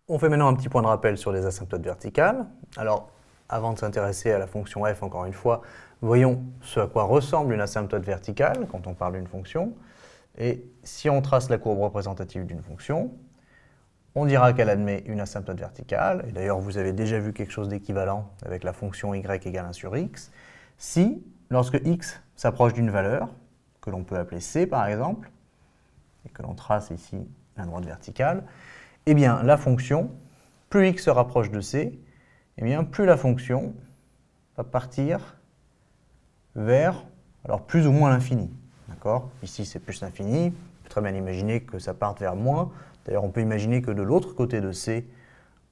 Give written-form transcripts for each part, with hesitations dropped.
On fait maintenant un petit point de rappel sur les asymptotes verticales. Alors, avant de s'intéresser à la fonction f, encore une fois, voyons ce à quoi ressemble une asymptote verticale quand on parle d'une fonction. Et si on trace la courbe représentative d'une fonction, on dira qu'elle admet une asymptote verticale. Et d'ailleurs, vous avez déjà vu quelque chose d'équivalent avec la fonction y égale 1 sur x. Si, lorsque x s'approche d'une valeur, que l'on peut appeler c par exemple, et que l'on trace ici la droite verticale, eh bien la fonction, plus x se rapproche de c, eh bien plus la fonction va partir vers, alors plus ou moins l'infini. D'accord? Ici c'est plus l'infini, on peut très bien imaginer que ça parte vers moins. D'ailleurs on peut imaginer que de l'autre côté de c,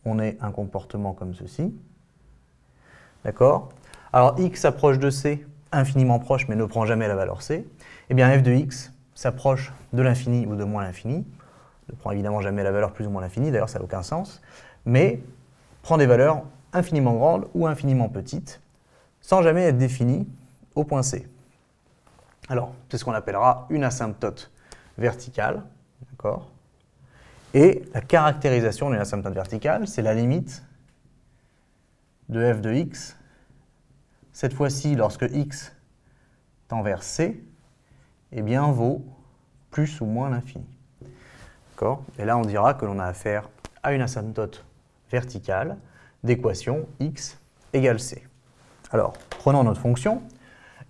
on ait un comportement comme ceci. D'accord? Alors x s'approche de c, infiniment proche, mais ne prend jamais la valeur c. Eh bien f de x s'approche de l'infini ou de moins l'infini, ne prend évidemment jamais la valeur plus ou moins l'infini, d'ailleurs ça n'a aucun sens, mais prend des valeurs infiniment grandes ou infiniment petites, sans jamais être définies au point C. Alors, c'est ce qu'on appellera une asymptote verticale, d'accord? Et la caractérisation d'une asymptote verticale, c'est la limite de f de x, cette fois-ci lorsque x tend vers C, eh bien vaut plus ou moins l'infini. Et là, on dira que l'on a affaire à une asymptote verticale d'équation x égale c. Alors, prenons notre fonction.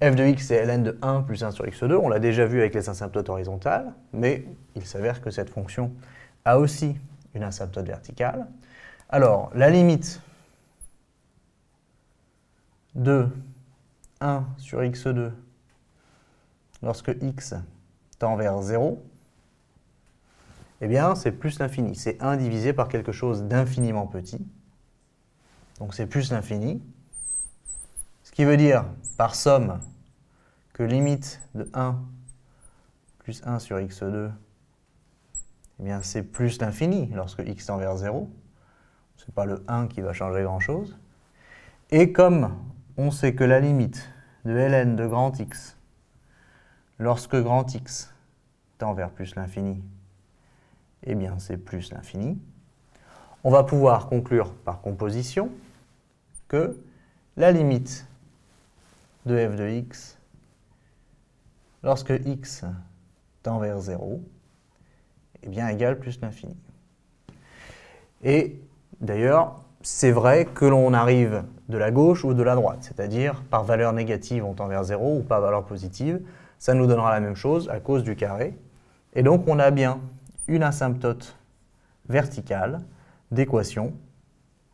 F de x c'est ln de 1 plus 1 sur x2. On l'a déjà vu avec les asymptotes horizontales, mais il s'avère que cette fonction a aussi une asymptote verticale. Alors, la limite de 1 sur x2 lorsque x tend vers 0, eh bien, c'est plus l'infini. C'est 1 divisé par quelque chose d'infiniment petit. Donc, c'est plus l'infini. Ce qui veut dire, par somme, que limite de 1 plus 1 sur x2, eh bien, c'est plus l'infini lorsque x tend vers 0. Ce n'est pas le 1 qui va changer grand-chose. Et comme on sait que la limite de ln de grand X, lorsque grand X tend vers plus l'infini, eh bien, c'est plus l'infini. On va pouvoir conclure par composition que la limite de f de x, lorsque x tend vers 0, eh bien, égale plus l'infini. Et d'ailleurs, c'est vrai que l'on arrive de la gauche ou de la droite, c'est-à-dire par valeur négative on tend vers 0 ou par valeur positive, ça nous donnera la même chose à cause du carré. Et donc on a bien une asymptote verticale d'équation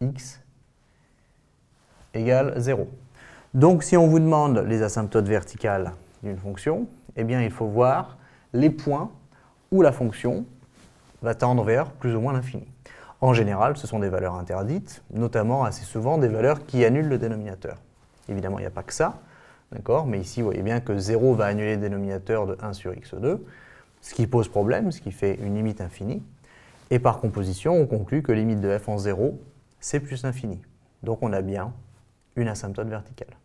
x égale 0. Donc si on vous demande les asymptotes verticales d'une fonction, eh bien il faut voir les points où la fonction va tendre vers plus ou moins l'infini. En général, ce sont des valeurs interdites, notamment assez souvent des valeurs qui annulent le dénominateur. Évidemment, il n'y a pas que ça, d'accord, mais ici, vous voyez bien que 0 va annuler le dénominateur de 1 sur x2, ce qui pose problème, ce qui fait une limite infinie. Et par composition, on conclut que limite de f en 0, c'est plus l'infini. Donc on a bien une asymptote verticale.